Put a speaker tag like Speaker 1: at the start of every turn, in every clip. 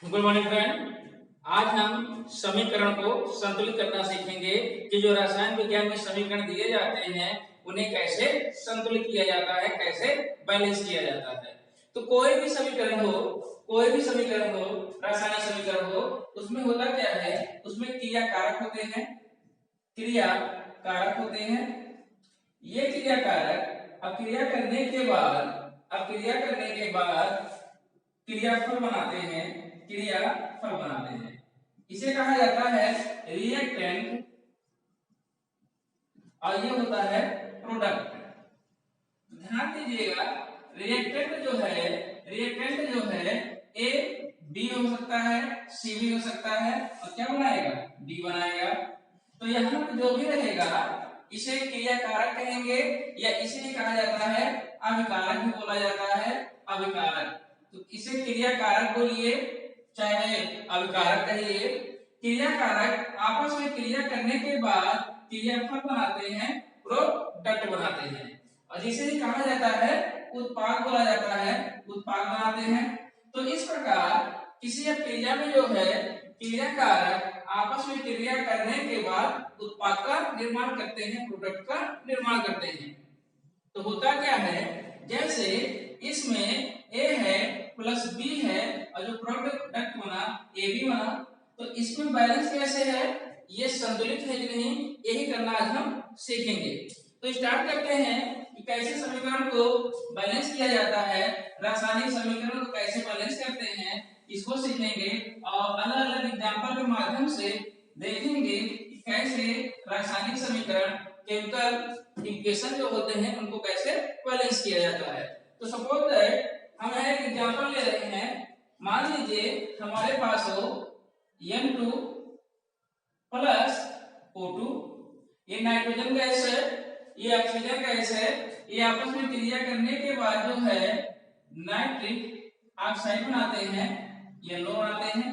Speaker 1: Good morning friend. आज हम समीकरण को संतुलित करना सीखेंगे कि जो रसायन विज्ञान में समीकरण दिए जाते हैं उन्हें कैसे संतुलित किया जाता है, कैसे बैलेंस किया जाता है। तो कोई भी समीकरण हो, रासायनिक समीकरण हो, उसमें होता क्या है, उसमें क्रिया कारक होते हैं, ये क्रिया कारक अब क्रिया करने के बाद क्रियाफल बनाते हैं। इसे कहा जाता है रिएक्टेंट और ये होता है प्रोडक्ट। ध्यान दीजिएगा, रिएक्टेंट जो है ए बी हो सकता है, सी भी हो सकता है, और क्या बनाएगा, डी बनाएगा। तो यहाँ पे जो भी रहेगा इसे क्रिया कारक कहेंगे, या इसे कहा जाता है अभिकारक भी बोला जाता है, अभिकारक। तो इसे क्रिया कारक बोलिए चाहे अभिकारक कहिए। क्रिया कारक आपस में क्रिया करने के बाद क्रियाफल बनाते हैं, प्रोडक्ट बनाते हैं, और जिसे ही कहा जाता है उत्पाद बोला जाता है, उत्पाद बनाते हैं। तो इस प्रकार किसी क्रिया में जो है क्रिया कारक आपस में क्रिया करने के बाद उत्पाद का निर्माण करते हैं, प्रोडक्ट का निर्माण करते हैं। तो होता क्या है, जैसे इसमें ए है प्लस बी है और जो प्रोडक्ट बना ए बी बना, तो इसमें बैलेंस कैसे है, ये संतुलित है कि नहीं, यही करना आज हम सीखेंगे। तो स्टार्ट करते हैं कि कैसे समीकरण को बैलेंस किया जाता है, रासायनिक समीकरण को कैसे बैलेंस करते हैं, इसको सीखेंगे और अलग अलग एग्जांपल के माध्यम से देखेंगे कि कैसे रासायनिक समीकरण केमिकल इक्वेशन जो होते हैं उनको कैसे बैलेंस किया जाता है। तो सपोज दैट हम एक एग्जांपल ले रहे हैं। मान लीजिए हमारे पास हो N2 प्लस O2, ये नाइट्रोजन गैस है, ये ऑक्सीजन गैस है, ये आपस में क्रिया करने के बाद जो है नाइट्रिक ऑक्साइड बनाते हैं, येलो बनाते हैं।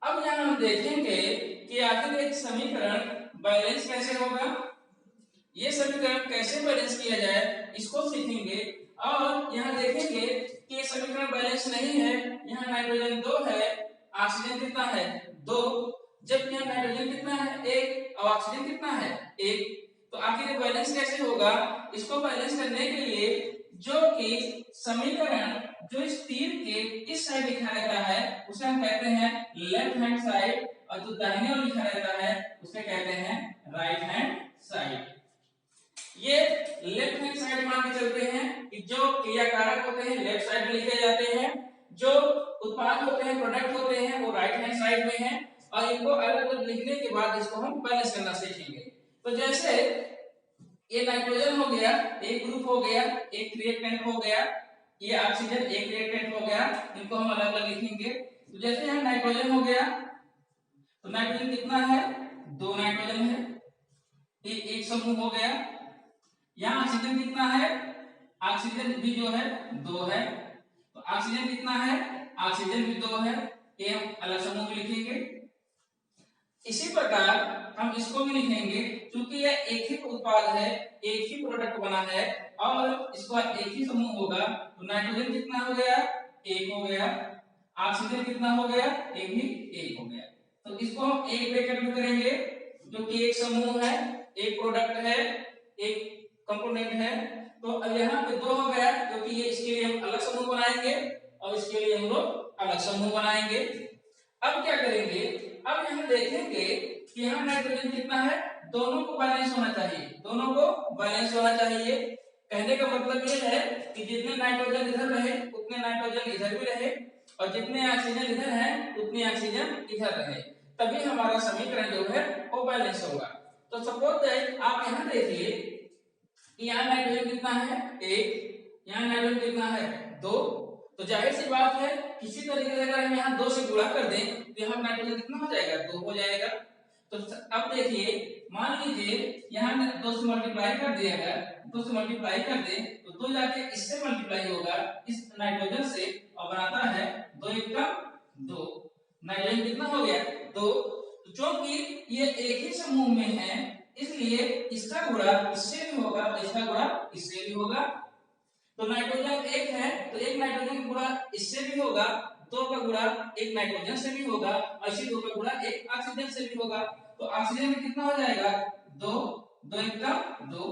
Speaker 1: अब यहाँ हम देखेंगे कि आखिर एक समीकरण बैलेंस कैसे होगा, ये समीकरण कैसे बैलेंस किया जाए इसको सीखेंगे। और यहाँ देखेंगे कि ये समीकरण बैलेंस नहीं है, यहाँ नाइट्रोजन 2 है, ऑक्सीजन कितना है 2, जब यहाँ नाइट्रोजन कितना है 1 और ऑक्सीजन कितना है 1। तो आखिर ये बैलेंस कैसे होगा, इसको बैलेंस करने के लिए जो कि समीकरण जो इस तीर के इस साइड लिखा रहता है उसे हम कहते हैं लेफ्ट हैंड साइड, और जो दाहिने ओर लिखा रहता है उसे कहते हैं राइट हैंड साइड। ये लेफ्ट हैंड साइड मान के चलते हैं कि जो क्रिया कारक होते हैं लेफ्ट साइड में लिखे जाते हैं, जो उत्पाद होते हैं, प्रोडक्ट होते हैं, वो राइट हैंड साइड में है, और इनको अलग अलग लिखने के बाद इसको हम बैलेंस करना सीखेंगे। तो जैसे ये नाइट्रोजन हो गया, एक ग्रुप हो गया, एक रिएक्टेंट हो गया, ये ऑक्सीजन एक रिएक्टेंट हो गया, इनको हम अलग अलग लिखेंगे। तो जैसे यहाँ नाइट्रोजन हो गया, तो नाइट्रोजन कितना है 2 नाइट्रोजन है, ये एक समूह हो गया। यहाँ ऑक्सीजन कितना है, ऑक्सीजन भी जो है 2 है, तो ऑक्सीजन कितना है, ऑक्सीजन भी 2 है, ये हम अलग समूह में लिखेंगे। इसी प्रकार हम इसको भी लिखेंगे, क्योंकि यह एक ही उत्पाद है, एक ही प्रोडक्ट बना है और इसका एक ही समूह होगा। तो नाइट्रोजन कितना हो गया 1 हो गया, ऑक्सीजन कितना हो गया, ये भी 1 हो गया। तो इसको हम एक ब्रैकेट में करेंगे, जो कि एक समूह है, एक प्रोडक्ट है, एक कंपोनेंट है। तो अब यहाँ पे 2 हो गया, क्योंकि ये इसके लिए हम अलग समूह बनाएंगे और इसके लिए हम लोग अलग समूह बनाएंगे। अब क्या करेंगे, अब यहाँ देखेंगे कि यहाँ नाइट्रोजन कितना है, दोनों को बैलेंस होना चाहिए, दोनों को बैलेंस होना चाहिए। कहने का मतलब ये है कि जितने नाइट्रोजन इधर रहे उतने नाइट्रोजन इधर भी रहे, और जितने ऑक्सीजन इधर है उतनी ऑक्सीजन इधर रहे, तभी हमारा समीकरण जो है वो बैलेंस होगा। तो सपोज दैट आप यहाँ देखिए कि यहाँ नाइट्रोजन कितना है 1, यहाँ नाइट्रोजन कितना है 2, तो जाहिर सी बात है किसी तरीके से अगर हम यहाँ 2 से गुणा कर दें तो यहाँ नाइट्रोजन कितना हो जाएगा 2 हो जाएगा। तो अब देखिए, मान लीजिए यहाँ 2 से मल्टीप्लाई कर दिया गया, 2 से मल्टीप्लाई कर दें तो 2 जाके इससे मल्टीप्लाई होगा इस नाइट्रोजन से, और बनाता है 2 1 का 2, नाइट्रोजन कितना हो गया 2। तो क्योंकि ये एक ही समूह में है इसलिए इसका गुणा इससे भी होगा, इसका गुणा इससे भी होगा। तो नाइट्रोजन 1 है तो एक नाइट्रोजन गुणा इससे भी होगा, 2 का गुणा एक नाइट्रोजन से भी होगा, और इसी 2 का गुणा एक ऑक्सीजन से भी होगा। तो ऑक्सीजन में कितना हो जाएगा 2, 2 1 का 2।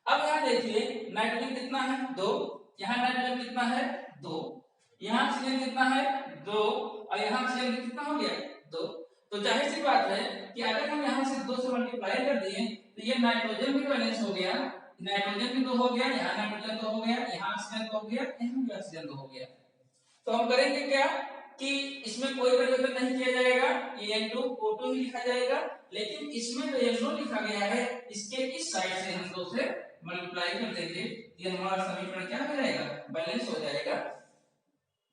Speaker 1: अब यहाँ देखिए नाइट्रोजन कितना है 2, यहाँ नाइट्रोजन कितना है 2, यहाँ ऑक्सीजन कितना है 2, और यहाँ ऑक्सीजन कितना हो गया 2। तो जाहिर सी बात है कि अगर हम यहाँ से 2 से मल्टीप्लाई कर दिए तो ये नाइट्रोजन भी बैलेंस हो गया, नाइट्रोजन भी 2 हो गया, यहाँ नाइट्रोजन 2 हो गया, यहाँ ऑक्सीजन 2 हो गया, यहाँ भी ऑक्सीजन 2 हो गया। तो हम करेंगे क्या कि इसमें कोई परिवर्तन नहीं किया जाएगा, ये N2O2 ही लिखा जाएगा, लेकिन इसमें जो N0 लिखा गया है इसके इस साइड से हम 2 से मल्टीप्लाई कर देंगे, ये हमारा समीकरण क्या हो जाएगा बैलेंस हो जाएगा,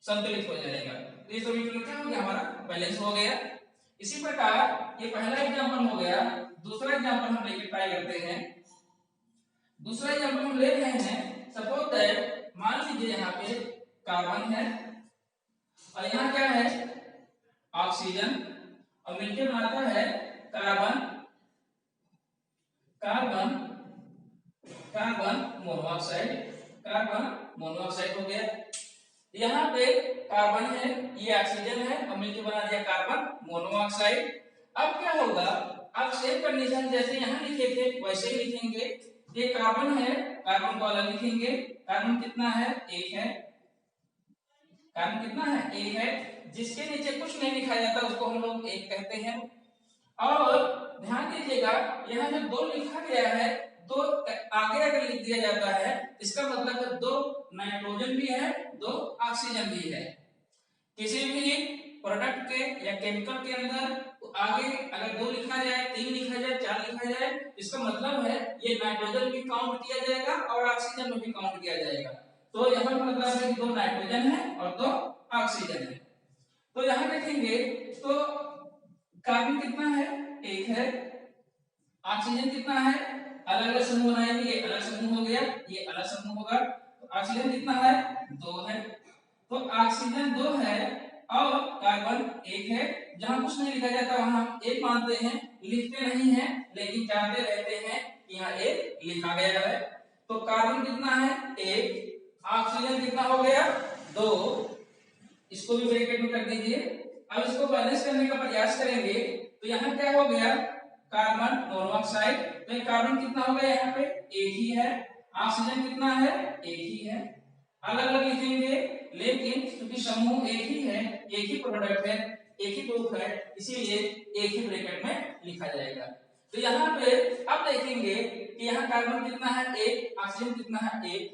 Speaker 1: संतुलित हो जाएगा। तो ये समीकरण क्या हो गया हमारा बैलेंस हो गया। इसी प्रकार ये पहला एग्जांपल हो गया। दूसरा एग्जांपल हम लेके ट्राई करते हैं। दूसरा एग्जांपल हम ले रहे हैं, सपोज दैट मान लीजिए यहाँ पे कार्बन है और यहाँ क्या है ऑक्सीजन, और मिलकर बनाता है carbon carbon carbon monoxide, carbon monoxide हो गया। यहाँ पे कार्बन है, ये ऑक्सीजन है, और मिलकर बना दिया कार्बन मोनोऑक्साइड। अब क्या होगा, अब सेम कंडीशन जैसे यहाँ लिखे थे वैसे ही लिखेंगे। ये कार्बन है, कार्बन को अलग लिखेंगे, कार्बन कितना है 1 है, कार्बन कितना है 1 है, जिसके नीचे कुछ नहीं लिखा जाता उसको हम लोग 1 कहते हैं। और ध्यान दीजिएगा यहाँ जो 2 लिखा गया है, 2 आगे अगर लिख दिया जाता है इसका मतलब है 2 नाइट्रोजन भी है, 2 ऑक्सीजन भी है। किसी भी प्रोडक्ट के या केमिकल के अंदर आगे अगर 2 लिखा जाए, 3 लिखा जाए, 4 लिखा जाए, इसका मतलब है ये नाइट्रोजन भी काउंट किया जाएगा और ऑक्सीजन में भी काउंट किया जाएगा। तो यहाँ पर मतलब है कि 2 नाइट्रोजन है और 2 ऑक्सीजन है। तो यहाँ देखेंगे तो कार्बन कितना है 1 है, ऑक्सीजन कितना है, अलग अलग समूह बनाएंगे, ये अलग समूह हो गया, ये अलग समूह होगा। तो ऑक्सीजन कितना है 2 है, तो ऑक्सीजन 2 है और कार्बन 1 है। जहां कुछ नहीं लिखा जाता वहां हम 1 मानते हैं, लिखते नहीं है लेकिन जानते रहते हैं कि यहाँ 1 लिखा गया है। तो कार्बन कितना है 1, ऑक्सीजन कितना हो गया 2, इसको भी ब्रैकेट में कर दीजिए। अब इसको बैलेंस करने का प्रयास करेंगे तो यहाँ क्या हो गया कार्बन मोनोऑक्साइड, तो कार्बन कितना हो गया यहाँ पे 1 ही है, ऑक्सीजन कितना है 1 ही है। अलग अलग लिखेंगे लेकिन क्योंकि समूह 1 ही है, एक ही प्रोडक्ट है, एक ही ग्रुप है, इसीलिए एक ही ब्रैकेट में लिखा जाएगा। तो यहाँ पे अब देखेंगे कि यहाँ कार्बन कितना है 1, ऑक्सीजन कितना है 1,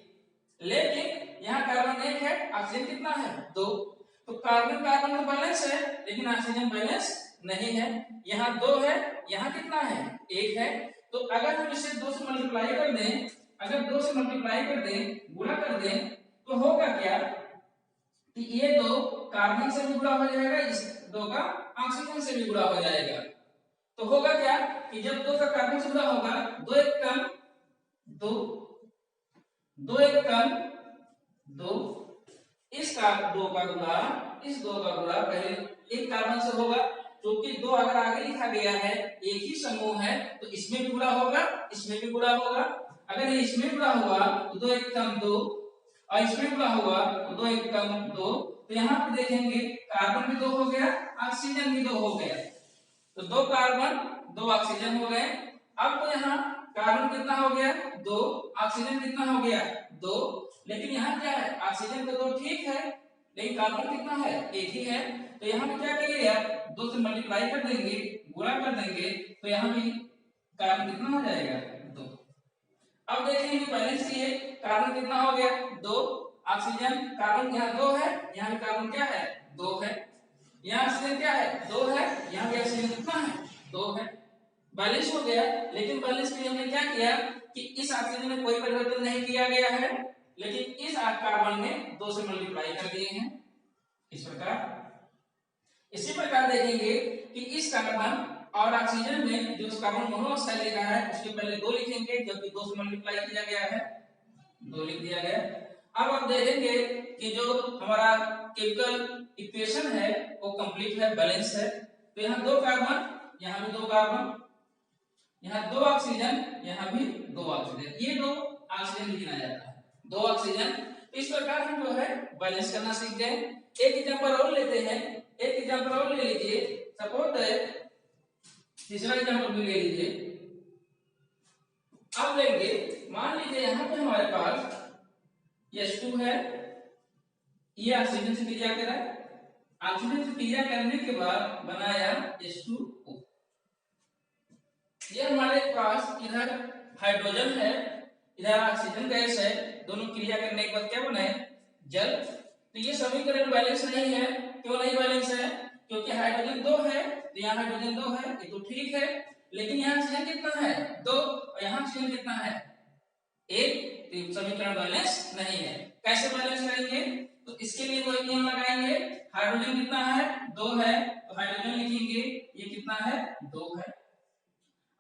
Speaker 1: लेकिन यहाँ कार्बन 1 है, ऑक्सीजन कितना है 2। तो कार्बन कार्बन तो बैलेंस है लेकिन ऑक्सीजन बैलेंस नहीं है। यहाँ 2 है, यहाँ कितना है 1 है। तो अगर हम इसे 2 से मल्टीप्लाई कर दें, अगर 2 से मल्टीप्लाई कर दें, गुणा कर दें, तो होगा क्या कि ये 2 कार्बन से भी गुणा हो जाएगा, इस 2 का ऑक्सीजन से भी गुणा हो जाएगा। तो होगा क्या कि जब 2 का कार्बन से गुणा होगा, 2 1 कम 2, 2 1 कम 2, इसका 2 का गुणा इस 2 का गुणा पहले एक कार्बन से होगा, क्योंकि 2 अगर आगे लिखा गया है एक ही समूह है तो इसमें भी गुणा होगा, इसमें भी गुणा होगा। अगर ये इसमें गुणा हुआ तो 2 1 कम 2, और इसमें गुणा हुआ तो 2 1 कम 2। तो यहाँ पे देखेंगे कार्बन भी 2 हो गया, ऑक्सीजन भी 2 हो गया, तो 2 कार्बन 2 ऑक्सीजन हो गए। अब तो यहाँ कार्बन कितना हो गया 2, ऑक्सीजन कितना हो गया 2, लेकिन यहाँ क्या है ऑक्सीजन तो 2 ठीक है लेकिन कार्बन कितना है 1 ही है। तो यहाँ पे क्या करिए आप 2 से मल्टीप्लाई कर देंगे, गुणा कर देंगे, तो यहाँ भी कार्बन कितना हो जाएगा 2। अब देखेंगे बैलेंस ये कार्बन कितना हो गया 2, ऑक्सीजन कार्बन यहाँ 2 है, यहाँ भी कार्बन क्या है 2 है, यहाँ ऑक्सीजन क्या है 2 है, यहाँ भी ऑक्सीजन कितना है 2 है, बैलेंस हो गया। लेकिन बैलेंस के लिए हमने क्या किया कि इस ऑक्सीजन में कोई परिवर्तन नहीं किया गया है, लेकिन इस कार्बन में 2 से मल्टीप्लाई कर दिए हैं इस प्रकार। इसी प्रकार देखेंगे कि इस कार्बन और ऑक्सीजन में जो कार्बन मोनोऑक्साइड लिखा है उसके पहले 2 लिखेंगे, जबकि 2 से मल्टीप्लाई किया गया है 2 लिख दिया गया। अब आप देखेंगे कि जो हमारा केमिकल इक्वेशन है वो कंप्लीट है, बैलेंस है। तो यहाँ 2 कार्बन, यहाँ भी 2 कार्बन, यहाँ 2 ऑक्सीजन, यहाँ भी 2 ऑक्सीजन, ये 2 ऑक्सीजन गिना जाता है, 2 ऑक्सीजन तो इस प्रकार हम जो है बैलेंस करना सीख गए। एक एग्जांपल और लेते हैं, एक एग्जांपल और ले लीजिए। सपोज दैट तीसरा एग्जांपल भी ले लीजिए। अब लेंगे, मान लीजिए यहाँ पे हमारे पास H2 है, ये ऑक्सीजन से क्रिया कर रहा है, ऑक्सीजन से क्रिया करने के बाद बनाया H2O। ये हमारे पास इधर हाइड्रोजन है, इधर ऑक्सीजन गैस है, दोनों क्रिया करने के बाद क्या बना है? जल। तो ये समीकरण बैलेंस नहीं है। क्यों नहीं बैलेंस है? क्योंकि हाइड्रोजन 2 है, तो यहाँ हाइड्रोजन 2 है, ये तो ठीक है, लेकिन यहाँ ऑक्सीजन कितना है? 2, और यहाँ ऑक्सीजन कितना है? 1। तो समीकरण बैलेंस नहीं है। कैसे बैलेंस करेंगे? तो इसके लिए कोई नियम लगाएंगे। हाइड्रोजन कितना है? 2 है, तो हाइड्रोजन लिखेंगे ये कितना है? 2 है।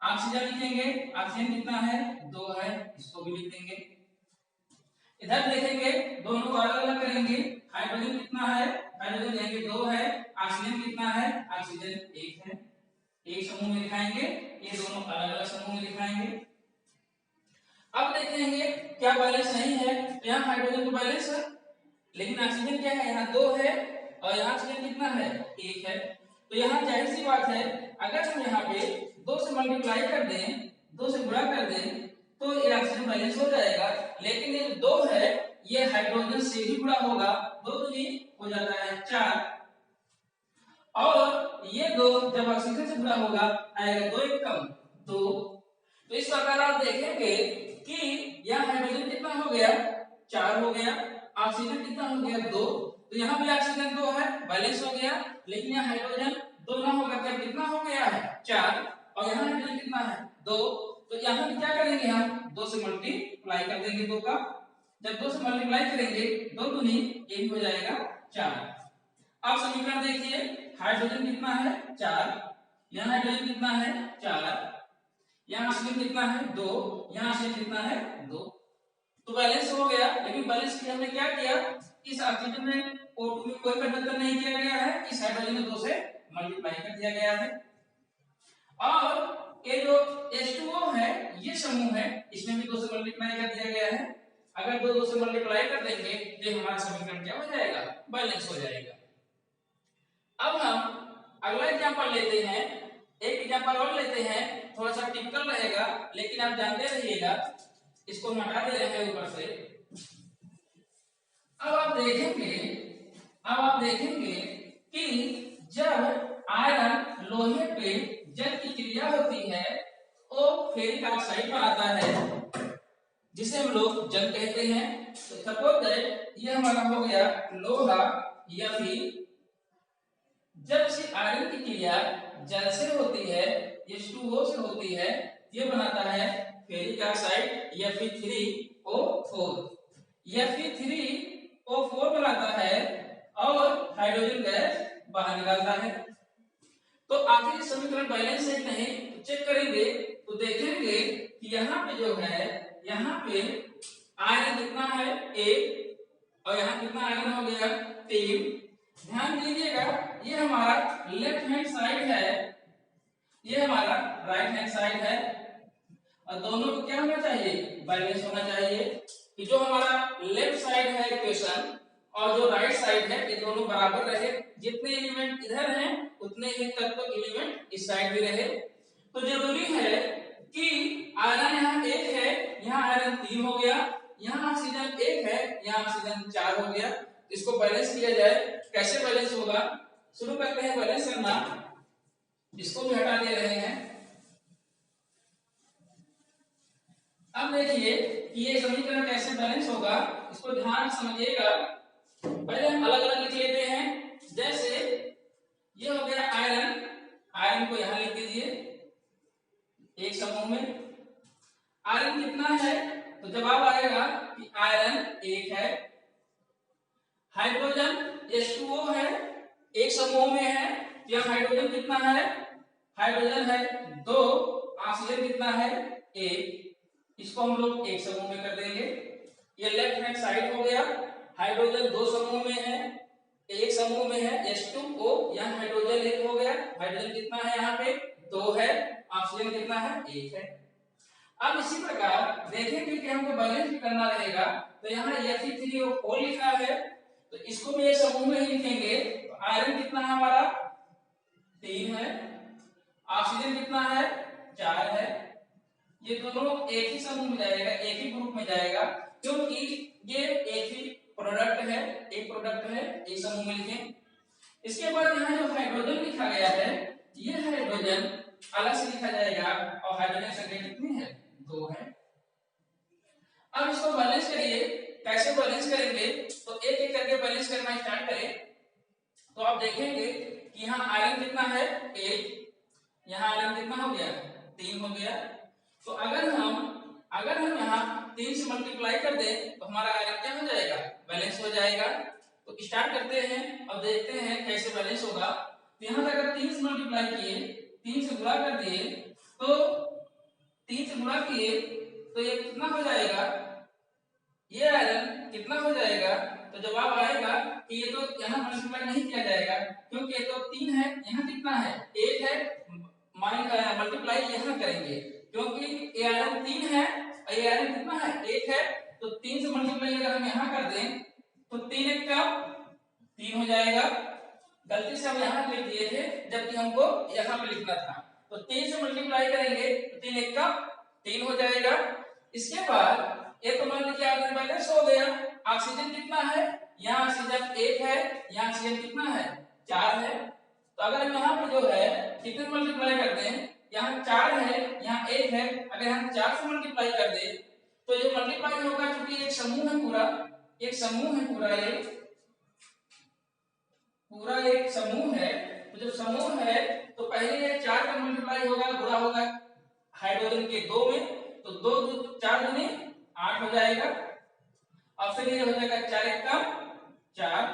Speaker 1: ऑक्सीजन लिखेंगे, ऑक्सीजन कितना है? 2 है, इसको भी लिख देंगे। इधर देखेंगे, दोनों को अलग अलग करेंगे। हाइड्रोजन कितना है? हाइड्रोजन लेंगे 2 है, ऑक्सीजन कितना है? ऑक्सीजन 1 है। एक समूह में लिखाएंगे, ये दोनों अलग अलग समूह में लिखाएंगे। अब देखेंगे क्या बैलेंस नहीं है, तो यहाँ हाइड्रोजन तो बैलेंस है, लेकिन ऑक्सीजन क्या है? यहाँ 2 है, और यहाँ ऑक्सीजन कितना है? 1 है। तो यहाँ जाहिर सी बात है, अगर हम यहाँ पे 2 से मल्टीप्लाई कर दें, 2 से गुणा कर दें, तो ये ऑक्सीजन बैलेंस हो जाएगा। लेकिन ये 2 है, ये हाइड्रोजन से भी गुणा होगा, 2 दूनी हो जाता है 4, और ये 2 जब ऑक्सीजन से गुणा होगा आएगा 2 1 कम 2। तो इस प्रकार आप देखेंगे कि यहाँ हाइड्रोजन कितना हो गया? 4 हो गया, ऑक्सीजन कितना हो गया? 2। तो यहाँ भी ऑक्सीजन 2 है, बैलेंस हो गया, लेकिन यहाँ हाइड्रोजन 2 ना होगा, तब कितना हो गया है? 4, और यहाँ हाइड्रोजन कितना है? 2। तो यहाँ क्या करेंगे? हम 2 से मल्टीप्लाई कर देंगे 2 का। जब 2 से मल्टीप्लाई करेंगे, 2 दूनी ये भी हो जाएगा 4। अब समीकरण देखिए, हाइड्रोजन कितना है? 4, यहाँ हाइड्रोजन कितना है? 4, यहाँ ऑक्सीजन कितना है? 2, यहाँ ऑक्सीजन कितना है? 2। तो बैलेंस हो गया, लेकिन बैलेंस के लिए हमने क्या किया? इस ऑक्सीजन में O2 में कोई परिवर्तन नहीं किया गया है, इस हाइड्रोजन में 2 से मल्टीप्लाई कर दिया गया है। और ये जो H2O है, ये समूह है, इसमें भी 2 से मल्टीप्लाई कर दिया गया है। अगर 2 से मल्टीप्लाई कर देंगे, तो हमारा समीकरण क्या हो जाएगा? बैलेंस हो जाएगा। अब हम अगला एग्जांपल लेते हैं, एक एग्जांपल और लेते हैं, थोड़ा सा टिपिकल रहेगा, लेकिन आप जानते रहिएगा। इसको हम हटा दे रहे हैं ऊपर से। अब आप देखेंगे कि जब आयरन लोहे पे जल की क्रिया होती है, वो फेरिक ऑक्साइड बनाता है, जिसे हम लोग जल कहते हैं। तो सपोज दैट ये हमारा हो गया लोहा, या फिर जब से आयरन की क्रिया जल से होती है, H2O से होती है, ये बनाता है फेरिक ऑक्साइड Fe3O4। यह Fe3O4 बनाता है और हाइड्रोजन गैस बाहर निकालता है। तो आखिर समीकरण बैलेंस है कि नहीं, तो चेक करेंगे, तो देखेंगे कि यहाँ पे जो है, यहाँ पे आयरन कितना है? 1, और यहाँ कितना आयरन हो गया? 3। ध्यान दीजिएगा, ये हमारा लेफ्ट हैंड साइड है, ये हमारा राइट हैंड साइड है, और दोनों को क्या होना चाहिए? बैलेंस होना चाहिए, कि जो हमारा लेफ्ट साइड है इक्वेशन और जो राइट साइड है, ये दोनों बराबर रहे। जितने एलिमेंट इधर हैं, उतने ही तत्व एलिमेंट इस साइड भी रहे। तो जरूरी है कि आयरन यहाँ 1 है, यहाँ आयरन 3 हो गया, यहाँ ऑक्सीजन 1 है, यहाँ ऑक्सीजन 4 हो गया। इसको बैलेंस किया जाए, कैसे बैलेंस होगा? शुरू करते हैं बैलेंस करना। इसको भी हटा दे रहे हैं। अब देखिए कि ये समीकरण कैसे बैलेंस होगा, इसको ध्यान से समझिएगा। पहले हम अलग अलग लिख लेते हैं। जैसे ये हो गया आयरन, आयरन को यहां लिख दीजिए एक समूह में। आयरन कितना है? तो जवाब आएगा कि आयरन 1 है। हाइड्रोजन H2O है, एक समूह में है, यह हाइड्रोजन कितना है? हाइड्रोजन है 2, ऑक्सीजन कितना है? 1। इसको हम लोग एक समूह में कर देंगे। ये लेफ्ट हैंड साइड हो गया। हाइड्रोजन 2 समूह में है, एक समूह में है H2O, यहाँ हाइड्रोजन 1 हो गया। हाइड्रोजन कितना है? यहाँ पे 2 है, ऑक्सीजन कितना है? 1 है। अब इसी प्रकार देखेंगे कि हमको बैलेंस भी करना रहेगा, तो यहाँ Fe3O4 लिखा है, तो इसको भी एक समूह में ही लिखेंगे। तो आयरन कितना है हमारा 3 है, ऑक्सीजन कितना है 4 है। ये दोनों एक ही समूह में जाएगा, एक ही ग्रुप में जाएगा, क्योंकि ये एक ही प्रोडक्ट है, एक समूह में लिखें। इसके बाद यहाँ जो हाइड्रोजन लिखा गया है, ये हाइड्रोजन अलग से लिखा जाएगा और हाइड्रोजन संख्या कितनी है 2 है। अब इसको बैलेंस करिए, कैसे बैलेंस करेंगे, तो एक एक करके बैलेंस करना स्टार्ट करें। तो आप देखेंगे कि यहाँ आयरन कितना है 1, यहाँ आयरन कितना हो गया 3 हो गया। तो अगर हम यहाँ 3 से मल्टीप्लाई कर दें तो हमारा आयरन क्या हो जाएगा बैलेंस हो जाएगा। तो स्टार्ट करते हैं और देखते हैं कैसे बैलेंस होगा। तो यहाँ से अगर 3 से मल्टीप्लाई किए, 3 से गुणा कर दिए, तो 3 से गुणा किए तो ये कितना हो जाएगा, ये आयरन कितना हो जाएगा। तो जवाब आएगा कि ये तो यहाँ मल्टीप्लाई नहीं किया जाएगा, क्योंकि ये तो 3 है, यहाँ कितना है 1 है, मल्टीप्लाई यहाँ करेंगे, क्योंकि ये आयरन 3 है और ये आयरन कितना है 1 है। तो 3 से मल्टीप्लाई अगर हम यहाँ कर दें तो 3 1 का 3 हो जाएगा। गलती से हम यहाँ लिख दिए थे, जबकि हमको यहाँ पे लिखना था। तो 3 से मल्टीप्लाई करेंगे तो 3 1 का 3 हो जाएगा। इसके बाद ये तो मान लीजिए आयरन बैलेंस हो गया। ऑक्सीजन कितना है, यहाँ ऑक्सीजन 1 है, यहाँ ऑक्सीजन कितना है 4 है। तो अगर हम यहाँ पे जो है कितने मल्टीप्लाई कर दें, यहाँ 4 है, यहाँ 1 है, अगर हम 4 से मल्टीप्लाई कर दें तो ये मल्टीप्लाई होगा, क्योंकि एक समूह है पूरा, एक समूह है पूरा, एक समूह है। तो जब समूह है तो पहले ये 4 का मल्टीप्लाई होगा, गुणा होगा हाइड्रोजन के 2 में, तो 2 4 दूनी 8 हो जाएगा, और फिर ये हो जाएगा 4 1 का 4।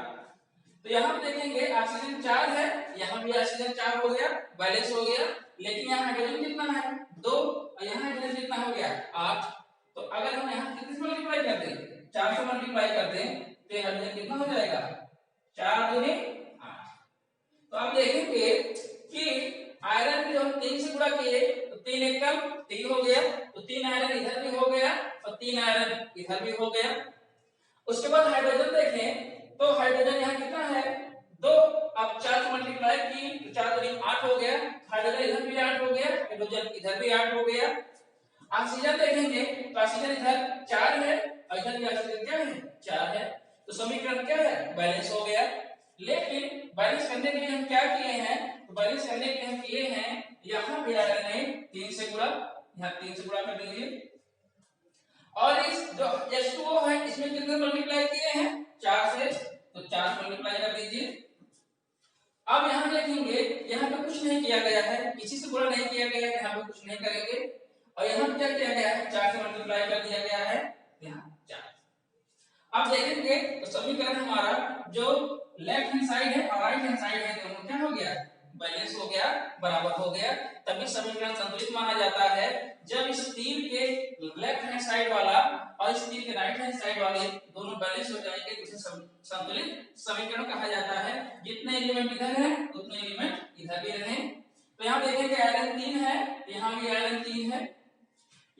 Speaker 1: तो यहाँ पे देखेंगे ऑक्सीजन 4 है, यहाँ भी ऑक्सीजन 4 हो गया, बैलेंस हो गया। लेकिन यहाँ हाइड्रोजन कितना है 2 और यहाँ हाइड्रोजन कितना हो गया 8। तो अगर हम यहाँ कितने से मल्टीप्लाई कर दें, 4 से मल्टीप्लाई कर दें तो हाइड्रोजन कितना हो जाएगा 4 दूनी 8। तो आप देखेंगे कि आयरन जो हम 3 से गुणा किए तो 3 1 का 3 हो गया, तो 3 आयरन इधर भी हो गया और 3 आयरन इधर भी हो गया। उसके बाद हाइड्रोजन देखें तो हाइड्रोजन यहाँ कितना है 2, अब 4 से मल्टीप्लाई की तो 4 दूनी 8 हो गया, हाइड्रोजन इधर भी 8 हो गया, हाइड्रोजन इधर भी 8 हो गया। ऑक्सीजन देखेंगे तो ऑक्सीजन इधर 4 है और इधर भी ऑक्सीजन क्या है 4 है। तो समीकरण क्या है बैलेंस हो गया। लेकिन बैलेंस करने के लिए हम क्या किए हैं, तो बैलेंस करने के लिए हम किए हैं यहाँ भी आयरन ने 3 से गुणा, यहाँ 3 से गुणा कर दीजिए, और इस जो H2O है इसमें कितने मल्टीप्लाई किए हैं 4 से, तो 4 से मल्टीप्लाई कर दीजिए। अब यहाँ देखेंगे यहाँ पे कुछ नहीं किया गया है, किसी से गुणा नहीं किया गया है, यहाँ पे कुछ नहीं करेंगे। और यहाँ पे क्या किया गया है 4 से मल्टीप्लाई कर दिया गया है, यहाँ 4। अब देखेंगे तो समीकरण हमारा जो लेफ्ट हैंड साइड है और राइट हैंड साइड है दोनों क्या हो गया बैलेंस हो गया, बराबर हो गया। तभी समीकरण संतुलित माना जाता है जब इस तीर के लेफ्ट हैंड साइड वाला और इस तीर के राइट हैंड साइड वाले दोनों बैलेंस हो जाएंगे, उसे संतुलित समीकरण कहा जाता है। जितने एलिमेंट इधर है उतने एलिमेंट इधर भी रहे। तो यहाँ देखेंगे आयरन 3 है, यहाँ भी आयरन 3 है,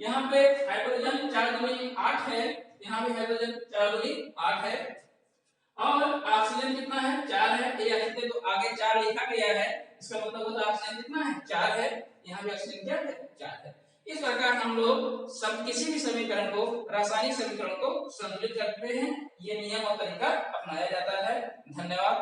Speaker 1: यहाँ पे हाइड्रोजन 4 दूनी 8 है, यहाँ भी हाइड्रोजन 4 दूनी 8 है, और ऑक्सीजन कितना है 4 है। ये ऑक्सीजन तो आगे 4 लिखा गया है, इसका मतलब होता है ऑक्सीजन कितना है 4 है, यहाँ भी ऑक्सीजन क्या है 4 है। इस प्रकार हम लोग किसी भी समीकरण को, रासायनिक समीकरण को संतुलित करते हैं। ये नियम और तरीका अपनाया जाता है। धन्यवाद।